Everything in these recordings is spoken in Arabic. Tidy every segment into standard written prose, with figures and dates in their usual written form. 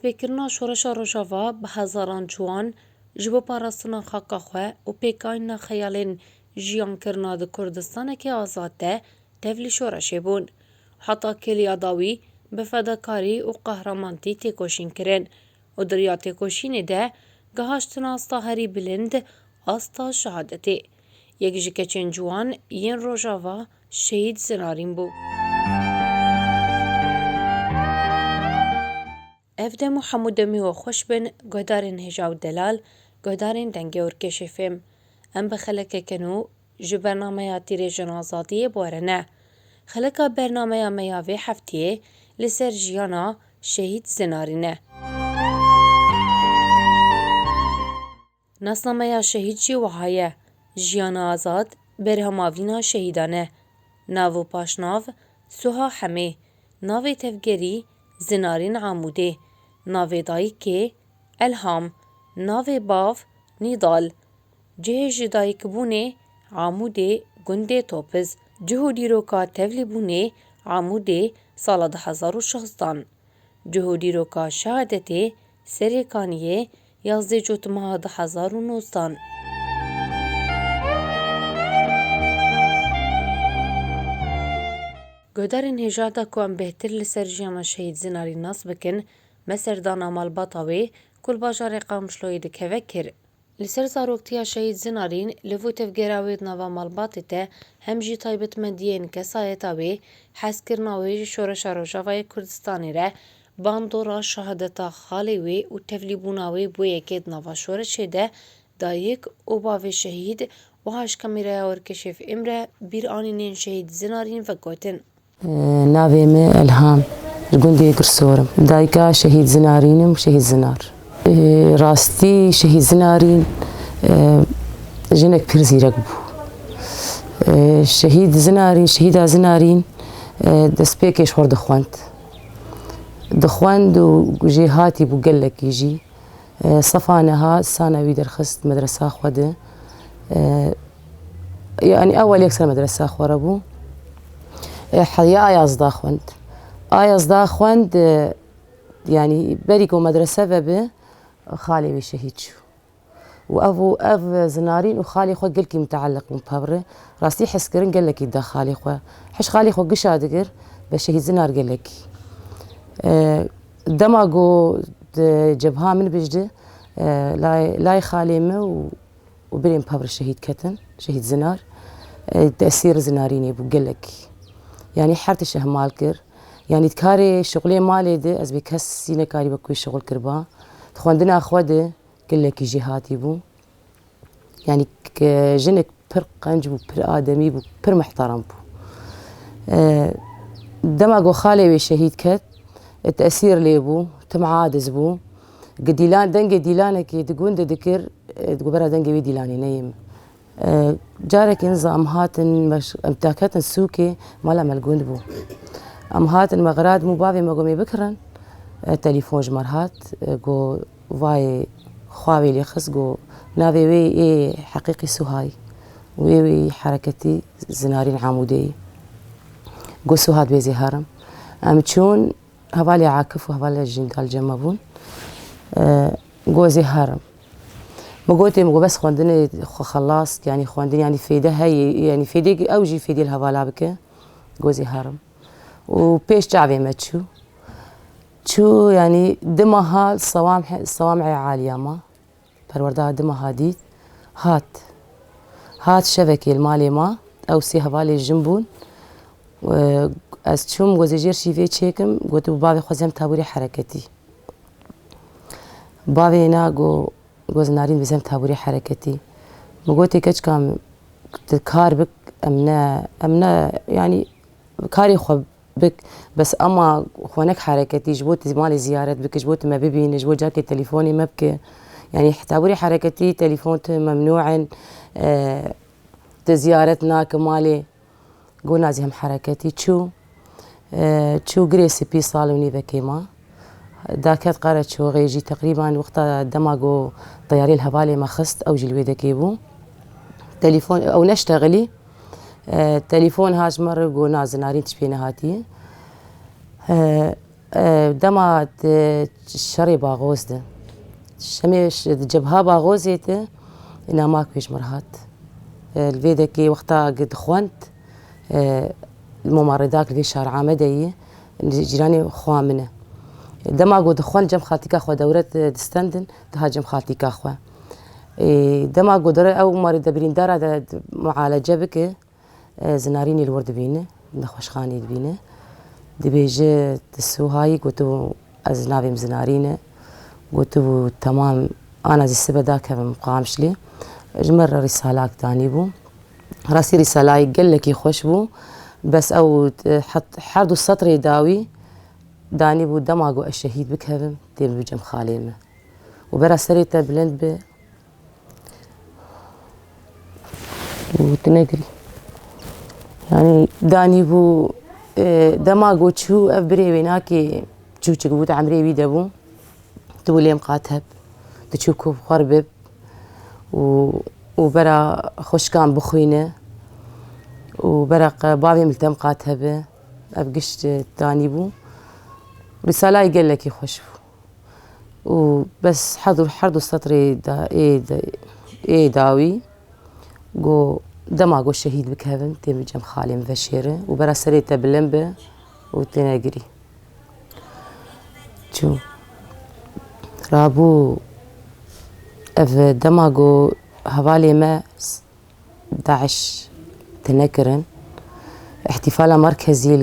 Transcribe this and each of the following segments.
destpêkirina şoreşa Rojava bi hezaran ciwan ji bo parastina xaka xwe û pêkayîna xeyalên jiyankirina di Kurdistanekê azad de tevlî şoreşê bûn. Heta Kêliya Dawî bi fedakarî û qehremanî têkoşîn kirin û diriya têkoşînê de gihaştin asta herî bilind asta şehadetê. Yek ji keçên ciwan yên Rojava şehîd zinarîn bû. Ev dem û hemû demê we xweş bin guhdarên Hêja û Delal, guhdarên dengê Urkêşê fêm. Em bi xelekeke nû ji bernameya tîrêjin azadiyê borine. Xeleka bernameya me ya vê hefteyê li ser jiyana şehîd zinarîn e. Nasnameya şehîd jî wiha ye. Jiyana azad berhemavîna şehîdan e. Nav û paşnav Suha Hemê, navê tevgerî Zinarîn Amûdê, navê dayîkê Elham, navê bav Nîdal. Cihê ji dayîkbûnê Amûdê gundê Topiz, cih û dîroka tevlîbûnê Amûdê sala 2016. Cih û dîroka şehadetê serê kaniyê 11 Cotmeha 2019. Guhdarên Hêja da ku em bêhtir li ser jiyana şehîd zinarî nas bikin, me serdana malbata wê ku li bajarê Qamişloyê dikeve kir. Li ser zaroktiya şehîd zinarîn li vû tevgera wê di nava malbatê te hem jî taybetmendiyên kesayeta wê hezkirina wê ji şoreşa Rojavayê Kurdistanê re bandora şehadeta xalê wê û tevlîbûna wê bû yekê di nava şoreşê de dayîk û bavê şehîd wiha ji kameraya Urkêşê fêm re bîr anînên şehîd zinarîn vegotin. Navê me Elham, ji gundê Girsorim. Dayika şehîd zinarînim û şehîd zinar. Rastî şehîd zinarîn jinek pir zîrek bû. Şehîd zinarîn, şehîda zinarîn destpêkê ji xwe dixwend. Dixwend û jê hatî bû gelekî jî. Sefa neha sana wî derxist medresa xwe de. Yani ewel yek sene medresa xwe re bû. Ya Ayazda xwend. Ayazda xwend yani berî ku medrese vebe xalê wê şehîd çû. û ev zinarîn û xalê xwe gelekî müteelliq bûn pevre. Rastî hes kirin gelekî da xalê xwe. Hiş xalê xwe gişa dikir be şehîd zinar gelekî. Dema got cebha min bijde lay xalê me û birên pevre şehîd ketin, şehîd zinar. Tesîr zinarînê bû gelekî. Yani her tişe hemal kir. Yani karê şoxulê malê de ez bê kesî nekarî be ku şoxul kirba. Xwendina xwe de gelekî jî hatî bû. Yani jinek pir qenc bû, pir ademî bû, pir mihterem bû. Dema got xalê wê şehîd ket, tesîr lê bû, tim adiz bû. Dengê dîlanekê di gundê dikir, gobera dengê wê dîlanê neyê. Carekê niza em hatin em teketin sûkê mala me li gund bû. Em hatin me xiradibû bavê me got mêr bikirin. Telîfon ji me re hat, got vayê xwa wê lê xist got navê wê ê Heqîqî Suhayî. Wê hereketî zinarîn Amûdeyê. Got Suha dibê zê herim. Em çûn hevalê Akif û hevalê Jîndal cema bûn. Got zê herim. Me gotê me got bes xwendinê xwe xelas yani xwendin yani fêde heye yani fêdekî ew jî fêdî li hevala bike. Got zê herim. û pêş çavê me çû. Çû yani di meha Sewamê Alîya me perwerdeya di meha dît hat şevekê li malê me ew sê hevalê jin bûn. Ez çûm got zêjêr şîvê çêkim gotibû bavê xwezem taborî hereketî. Bavê na got zinarîn bizem taborî hereketî. Me gotê keçika kar bik em ne yani karê xwe bik bes ama xwenek hereketî ji bo te malê ziyaret bike ji bo te me bibîne ji bo carkê telîfonê me bike. Yani taborî hereketî telîfon te memnû in te ziyaret nake malê. Got nazî hem hereketî çû girê spî sal û nîvekê me. Daket qare çoxê jî teqrîban wexta dema got teyarê li hevalê me xist ew jî li wê dekê bû. Telîfon ew neştexilî. Telîfon hat ji me re got na zinarîn tişt pê nehatiye. دما شري باغوز ده شميش جبها باغوزيته إنها ماكويش مرهات الفيدكي وقتها قد خوانت الممرضات اللي في شارع عمدية جيراني خوا منه دما قد خوان جم خالتي كاخوا دورة دستندن تهاجم خالتي كاخوا دما قد أو مريض برين دارا معالجة بك زناريني الورد بينه نخوش خاني بينه دبيجي تسو هاي قلتو از نابي مزنارينه قلتو تمام انا زي السبب ذاك مقامش لي جمر رسالات تاني بو راسي رسالة قال لك يخوش بو بس او حط حردو السطر يداوي داني بو دماغو الشهيد بكهبم تيم بجم خاليمه وبرا سريته بلند ب وتنقري يعني داني بو دماغو تشو افبري ويناكي تشو تشقبوت عمري بيدبو تولي مقاتب تشوكو خربب وبرا خوش كان بخوينه وبرق بابي ملتم قاتبه ابقشت تاني بو رسالة يقول لك يخوش وبس حردو السطري دا ايه داوي قو دماغو الشهيد بكهبن تيم جم خالي مفشيره وبرا سريته باللمبه وتناقري شو رابو اف دماغو هوالي ما 11 تنكرن احتفال مركزي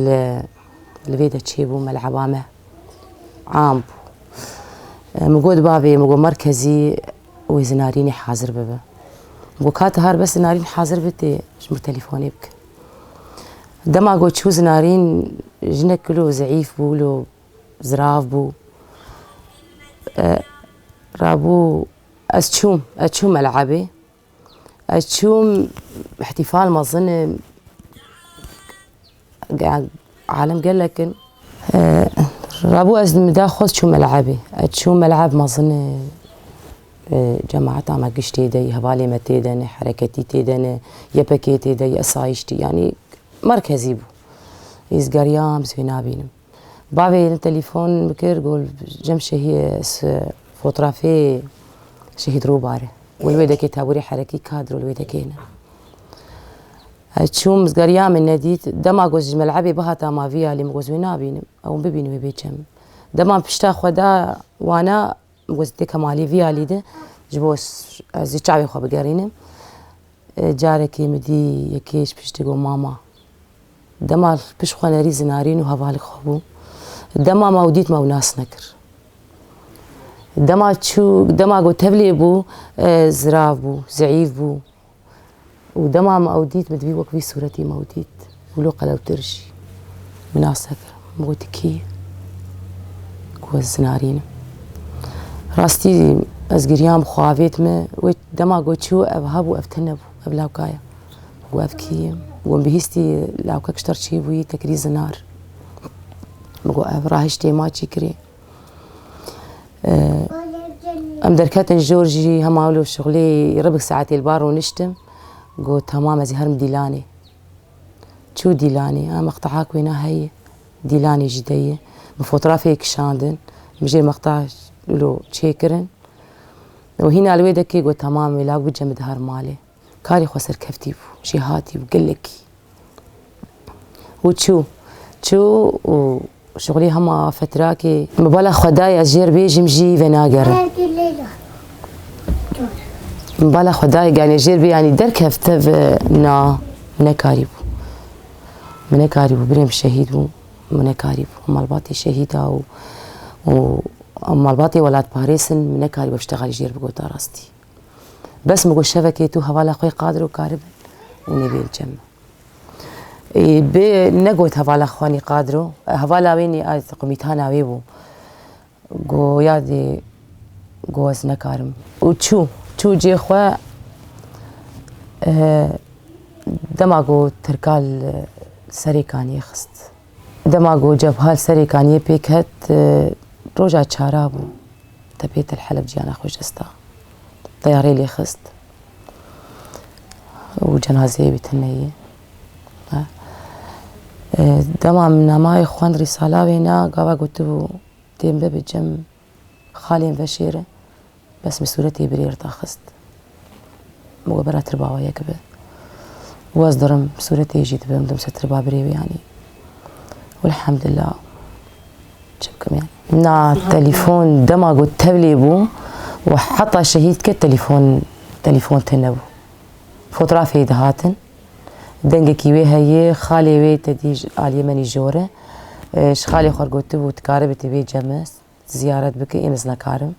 الفيدا تشيبو ملعبامه عام مقود بابي مقود مركزي وزناريني حاضر بابا وكات هار بس نارين حاضر بتي مش تليفوني بك دما قلت شو زنارين جنك كله زعيف بولو زراف بو رابو أتشوم ألعابي أتشوم احتفال ما ظن عالم قال لك رابو أزن مداخل شو ملعبي أتشوم ملعب ما ظن جماعة ما قشتي دي هبالي ما تيدني حركتي تيدني يبكي تيدي أصايشتي يعني مركزي بو يزقريام زوينا بينم بابي التليفون بكير قول جمشة هي فوتوغرافي شهيد روباري والويدا كي تابوري حركي كادر والويدا كينا هتشوم زقريام النديت دما قوز ملعبي بها تاما فيها اللي مقوزوينا بينم أو ببينو بيجم دما بشتا خدا وانا مقوزتي كمالي فيها اللي ده جبوس زي شعبي خو بقارينم جاركي مدي يكيش بشتقو ماما دما بش خو ناري زنارين وهفالك خبو دما ما وديت ما وناس نكر دما تشو دما قو تبلي بو زراف بو زعيف بو ودما ما وديت مدبي وكبي صورتي ما وديت ولو قلو ترشي وناس نكر موتكي كو زنارين راستي ازقريام خوافيت ما دما قو تشو ابهابو افتنبو ابلاو كايا وافكي ومبهيستي لاو كشتر شي بوي تكري زنار مقو راهشتي ما تشكري ام دركاتن جورجي هماولو شغلي ربع ساعتي البار ونشتم قو تمام زي هرم ديلاني شو ديلاني مقطعاك وينا هي ديلاني جدية بفوتوغرافيك شاندن مجي مقطع لو تشيكرن وهنا الويدكي قو تمام يلاقو بجمد هار مالي كاري خسر كفتي شي هاتي وقلكي وتشو وشغلي هما فتراكي مبالا خداي أزجير بيجي مجي فيناغر مبالا خداي يعني جير بي يعني درك هفتف من كاريبو بريم شهيد من كاريبو مالباتي شهيدة ومالباتي ولاد باريسن من كاريبو بشتغل جير بقوتا راستي بس مقول شبكيتو هوالا خوي قادر وكارب ونبي الجمع نقوت هوالا خواني قادرو هوالا ويني قميتانا ويبو قو يادي قوز نكارم وتشو جي خوا دماغو تركال سريكاني خست دماغو جبهال سريكاني بيكت روجا تشارابو تبيت الحلب جيانا خوش استا طياري لي خست وجنازي بتنية دما من ماي خوان رسالة بينا قابا قلت بو تيم بجم خالي بشيرة بس مسورتي برير تاخست مقابلة تربا ويكبه وازدرم سورتي جيت بهم دم ستربا بريبي يعني والحمد لله شكرا يعني نا تليفون دما قلت تبلي بو وحطى شهيد كالتليفون تليفون تنبو فوتوغرافي دهاتن دنگکی وی هیه خالی وی تدیج آلی منی جوره خالی خور گوته بود کاره بتی وی جمع زیارت بکی امز نکارم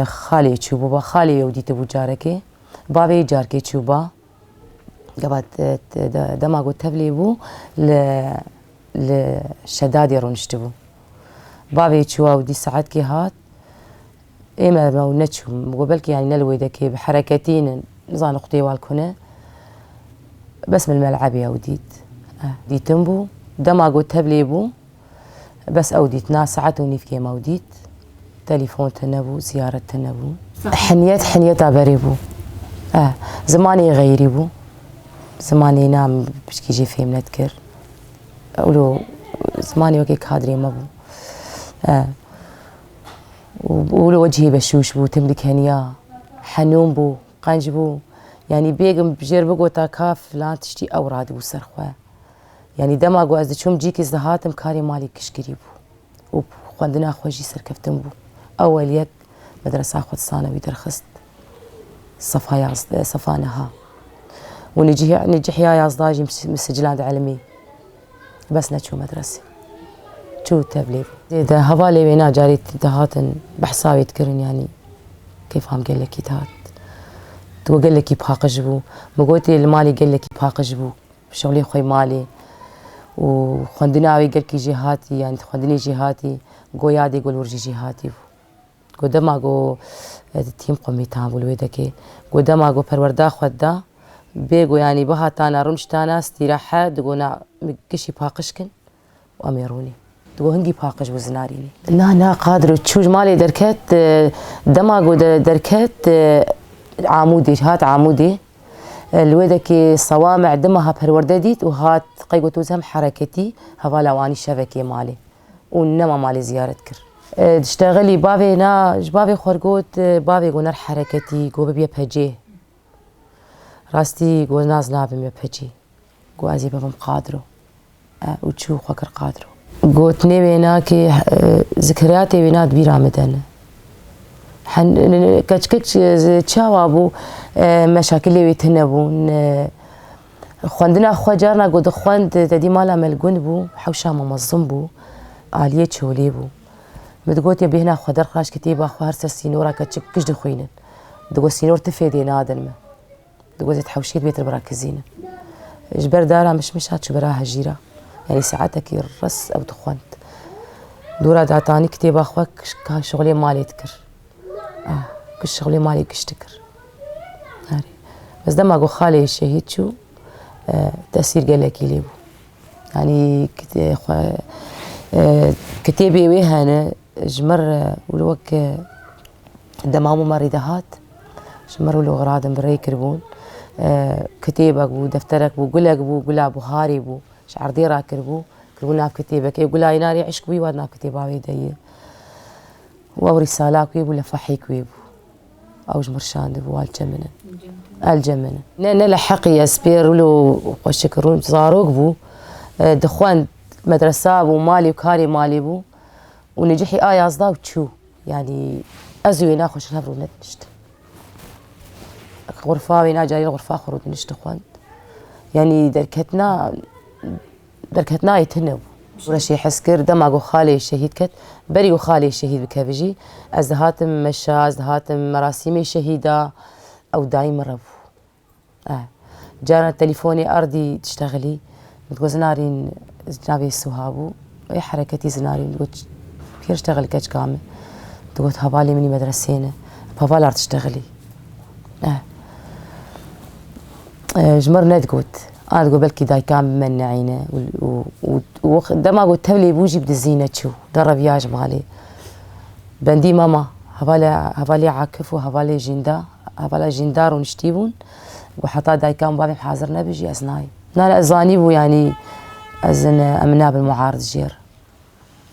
خالی چوبا با خالی وی دیت بود جاره که با وی جار که چوبا قبل دما گوت تبلی بو ل شدادی رونشت بو با وی چوا ودی ساعت که هات اما ما نتشو قبل که يعني نلوي دكي بحركتين نظام اختي والكونه بس من الملعب يا وديت ديتم بو دما قلت تبلي بو بس اوديت ناس ساعات ونيفكي ما وديت تليفون تنبو زيارة تنبو حنيت عبريبو زماني غيري بو زماني نام بشكي جي فيهم نذكر اقولو زماني وكي كادري ما بو وقولو وجهي بشوش بو تملك هنيا حنون بو قنج بو يعني بيقم بجير بقو تاكاف لا تشتي أوراد وسرخواه يعني دما قو أزد شوم جيك إزدهاتم كاري مالي كشكري بو وخواندنا خوجي سركفتم بو أول يك مدرسة خود ثانوي درخست صفانها ونجح يا يازداجي مسجلان علمي بس نتشو مدرسة شو تبليب إذا هبالي بينا جاري دهاتن بحساوي تكرن يعني كيف هم قال لك يتهات تو قال لك يبقى قجبو مقوتي المالي قال لك يبقى قجبو شغلي خوي مالي وخندناوي قال لك جهاتي يعني خندني جهاتي قو يادي يقول ورجي جهاتي قو دما قو تيم قومي تامل ويدكي قو دما قو پروردا خدا بيقو يعني بها تانا رمشتانا استراحة دقونا مكشي باقشكن واميروني دقو هنجي باقش وزناريني لا قادر تشوج مالي دركت دما قو دركت عمودي هات عمودي الويدكي صوامع دمها پروردديت وهات قيقو توزهم حركتي هوا لواني شبكي مالي ونما مالي زيارة كر تشتغلي بابي بابي خورقوت بابي قو نر حركتي قو ببيا بهجي راستي قو ناز نابم يا بهجي قو ازي بابم قادرو وتشو خوكر قادرو قوت نيبينا كي ذكرياتي بينا دبيرا مدن كتش تشاوابو مشاكل اللي يتنبون خواندنا خو جارنا قد خواند تدي مالا ملقون بو حوشا منظم بو آلية تشولي بو متقوت يبي هنا خو درخاش كتيبا خو هرسا سينورا كتش دخوينن دقو سينور تفيدي نادن دقو زيت حوشيت بيت المراكزين جبر دارا مش هات شو براها جيرة يعني ساعتك يرس او تخوانت دورا داتاني كتيبا خوك شغلي مالي تكر كل شغلي مالي كشتكر هاري بس دما قو خالي الشهيد شو تأثير قال لك يليبو يعني كتابي ويهانا جمر ولوك دمامو مريدهات جمر ولو غرادن بري كربون كتابك ودفترك وقلك وقلا بوهاري بو شعر ديرا كربو ناف كتابك يقول لا يناري عشق بي واد ناف كتابا ويدي و رسالة كويبو لفحي كويبو أو جمرشان دبو الجمنة نلا حقي أسبير ولو وشكرون صاروك بو دخوان مدرسة بو مالي وكاري مالي بو ونجحي أصدا وتشو يعني أزوي ناخش الهبرو نتنشت غرفة وينا جاي الغرفة خروج نشت خوان يعني دركتنا يتنبو ورشي حسكر دماغو خالي الشهيد كت بريو خالي الشهيد بكافجي ازدهاتم مشا ازدهاتم مراسيمي شهيدة او دايم ربو جانا تليفوني ارضي تشتغلي بتقول زنارين جنابي السهابو اي حركتي زنارين بتقول كير اشتغل كاش كامل بتقول هبالي مني مدرسينه بابالار تشتغلي جمرنا تقول أنا تقول بلكي داي كان منعينه ودما قلت تبلي بوجي بد الزينة شو درب ياج مالي بندي ماما هبالي عاكف وهبالي جندار ونشتيبون وحطا داي كان بابي حاضر نبيجي أزناي نالا أزاني بو يعني أزن أمنا بالمعارض جير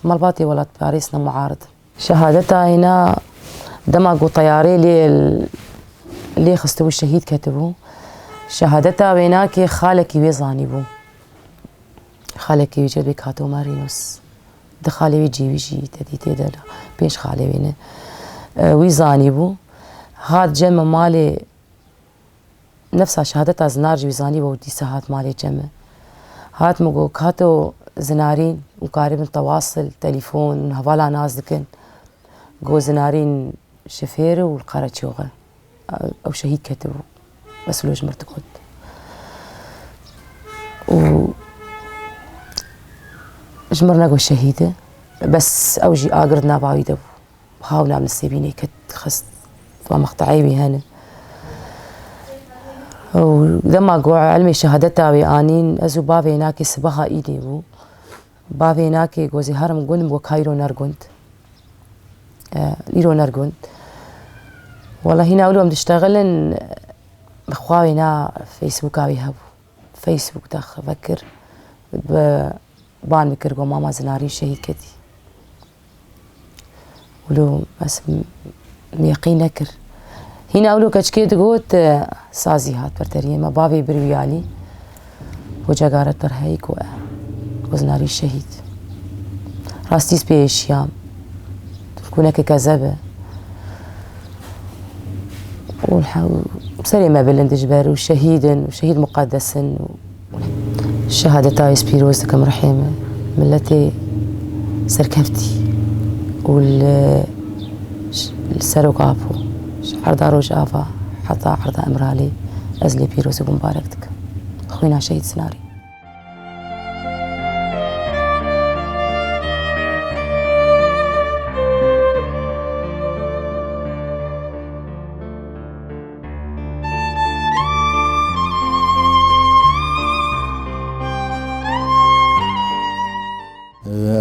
مالباطي ولات باريسنا معارض شهادتها هنا دماغ طياري لي خستو الشهيد كتبه شهادتها ويناك خالك بيزاني بو خالك يجي بك هاتو مارينوس دخالي ويجي تدي تدلا بيش خالي وينه ويزاني بو هاد جمع مالي نفسها شهادتها زنارجي ويزاني بو دي ساعات مالي جمع هات مقو كاتو زنارين وقارب تواصل تليفون هوالا ناس دكن قو زنارين شفير والقارة شوغل أو شهيد كتبه بس لوج مرتقد و جمرنا قو شهيدة بس أوجي آقردنا بايدة بحاولنا من السيبيني كت خست ومقطعي بيهانا ولما قو علمي شهادتها بيانين أزو بابي هناك سبها إيدي بو بابي هناك قوزي هرم قلم وكايرو نرقنت ليرو نرقنت والله هنا أولهم تشتغلن بخواوي هنا فيسبوك بيهبو فيسبوك داخل فكر بان بكر قو ماما زناري شهيد كدي ولو بس ميقين نكر هنا أولو كشكيت قوت سازي هات برتريه ما بابي برويالي وجا قارت ترهيك وزناري الشهيد راستيس بيشيام كونك كذبة وسري ما بلندج بارو شهيدا وشهيد مقدس الشهادة تايس بيروز كم رحيمة ملتي سركفتي والسروق عفو عرض روج آفا حتى عرض أمرالي أزلي بيروز ومباركتك أخوينا شهيد سناري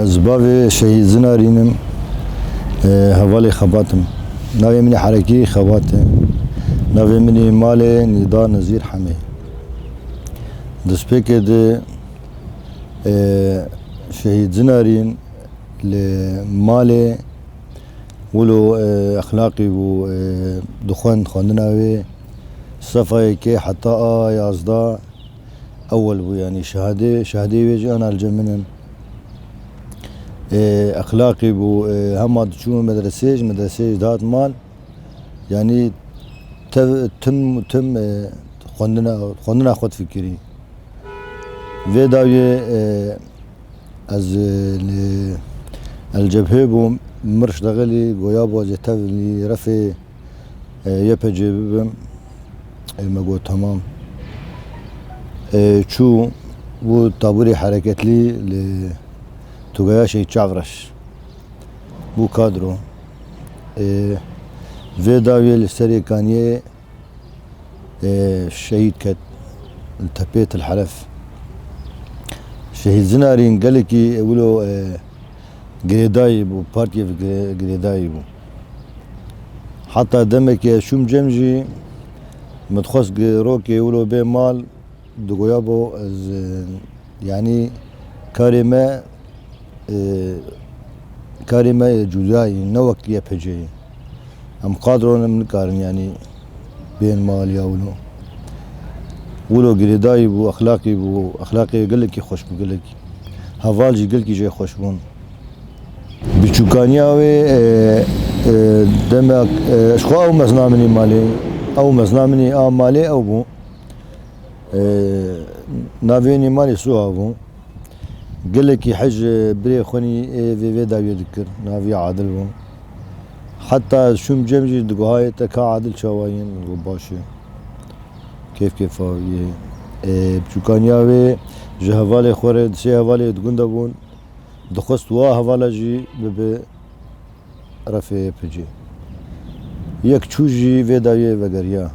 أسباب شهيد زنارينم هوالي خباتم ناوي مني حركي خواتم ناوي مني مالي نضال نزير حمي دسبيك ده شهيد زنارين لمالي ولو أخلاقي و دخان خاندناوي صفاي كي حتى يازدا أول بو يعني شهادة ويجي أنا الجمنن أخلاقي بو هما تشوف مدرسة دات مال يعني تم خندنا خد فكري في داوية از الجبهة بو مرش دغلي قويابو جتاف لي رفي يبجي ببم مقو تمام شو بو طابوري حركت لي توغايا شي تشافرش بو كادرو في داوية السري كانيه شهيد كت التبيت الحلف شهيد زنارين قالكي ولو قريدايب وبارتي في قريدايب حتى دمك شوم جمجي متخص روكي ولو بي مال دقويابو يعني كارمة جداي نوك يبهجي هم قادرون من كارن يعني بين مال يا ولو قريداي بو اخلاقي قلك خوش بقلك هفالجي قلك جاي خوش بون بچوكانياوي دمك اشخو او مزنامني مالي او مزنامني مالي او بو نافيني مالي سوها بو قلك حج بري خوني في داوي ذكر نافي عادل بو حتى شوم جمجي دقوهاي تكا عادل شواين غباشي كيف هاوي بچوكانياوي جهوالي خورد سي هوالي دقوندا بون دخست وا هوالا جي ببي رفي بجي يك چوجي في داوي وغريا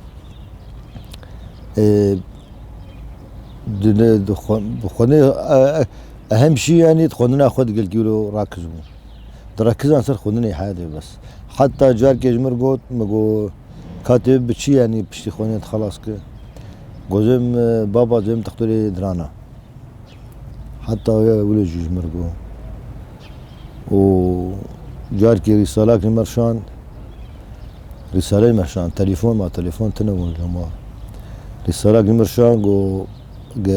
دخوني اهم شيء يعني تخوننا خود قل كيلو راكز بو تركز انصر خونني حاجه بس حتى جار كيجمر قوت مقو كاتب بشي يعني بشتي خوني خلاص كي قوزم بابا زم تختوري درانا حتى ولو جيج مرقو و جاركي رسالة مرشان رسالة مرشان تليفون ما تليفون تنون هما رسالة مرشان جو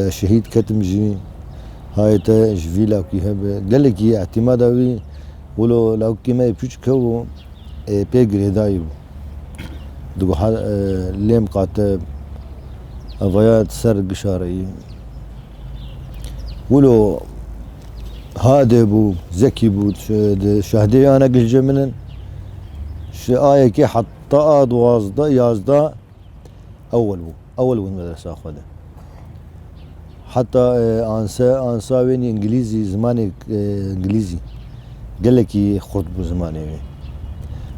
شهيد كتم جي هاي تا جفيلا كي هب قال لك اعتماد اوي ولو لو كيما يبيش كو بيجري دايو دو ليم قاتب افايات سر قشاري ولو هادي بو ذكي بو شهدي انا قلج منن آية كي حتى دوازدا يازدا اول المدرسة اخذه حتى انسا وين انجليزي زماني انجليزي قال لك خرط بو زماني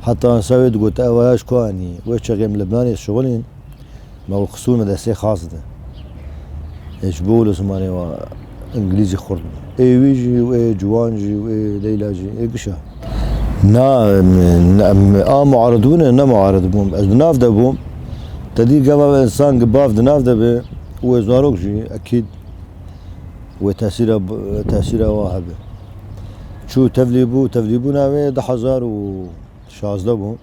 حتى انسا وين قلت اواش كواني وش غيم لبناني الشغلين ما هو خصوصا مدرسة خاصة ايش بولو زماني انجليزي خرط اي ويجي واي جوانجي واي ليلاجي اي قشا معارضون معارض بوم بناف بوم تدي قبل انسان قباف دناف به وزاروك جي اكيد وتأثيره واهبه شو تفليبو ناوي 10,016 بو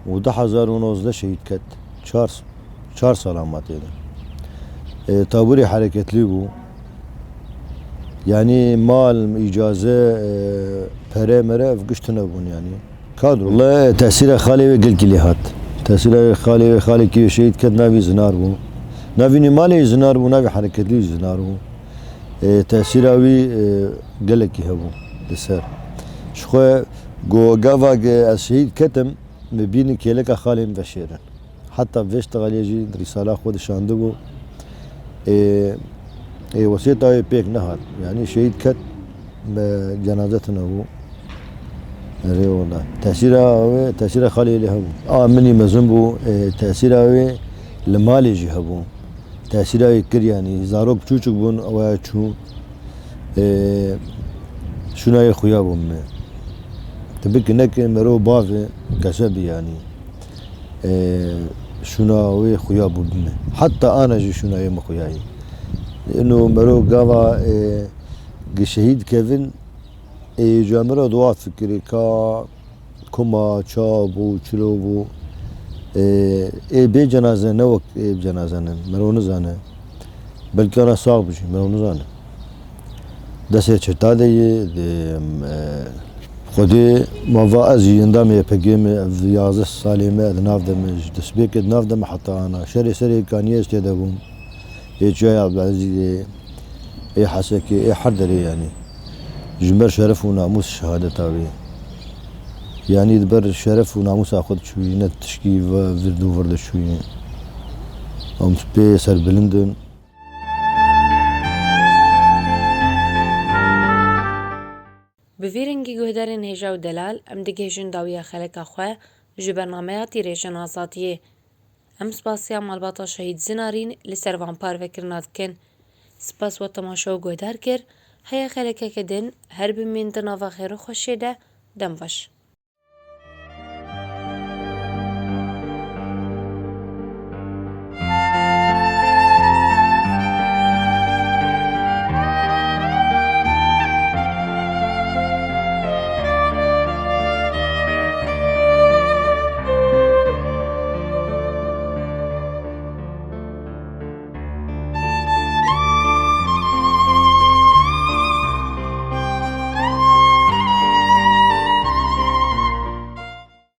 و 10,019 شهيد كت 4 سلامات يعني طابوري حركة ليبو يعني مال إجازة بري مرة فقشتنا بون يعني كادر والله تأثير خالي قل كلي هات تأثير خالي كي شهيد كت نافي زنار بو نافي مالي زنار بو نافي حركة لي زنار بو تأثير اوي قل كي هبو دسر شخو جو قافا الشهيد كتم مبيني كيلك خالي مبشرا حتى فيش تغالي يجي رسالة خود شاندبو وسيطة بيك نهر يعني شهيد كت جنازتنا هو ري والله تأثير خالي اللي هبو مني مزنبو تأثير اوي لمالي جي هبو تأثير اوي كر يعني زاروك چوچك بون او چو شناي خويابو من تبك نك مرو بافي كسبي يعني شناوي خويابو بن حتى انا جي شناي مخوياي لانه مرو قاوا شهيد كيفن جامرة دوا فكري كما چابو چلوبو بي جنازة نوك بجنازة مرو نزانه بلکه انا صعب بجي مرو نزانه دسته چرتا دي خودي موضوع ازي اندام يبقيم 11 سالمه ادناف دم دسبيك ادناف دم حتى انا سري كانيس تدبون جاي عبد العزيز اي حسكي اي حردري يعني جمر شرف وناموس شهادة تاوي يعني دبر شرف وناموس اخذ شوي نتشكي فردو فرد شوي ام سبي سر بلندن بفيرنگی گهدارن هجا و دلال ام دگهجن داویا خلق خواه جو برنامه تیریشن آزادیه ام سپاسیا مالباتا شهید زنارین لسر وانپار وکرنات کن سپاس و تماشا و گهدار کر هیا خلقه کدن هر بمین دناوا خیر و خوشه ده دم باش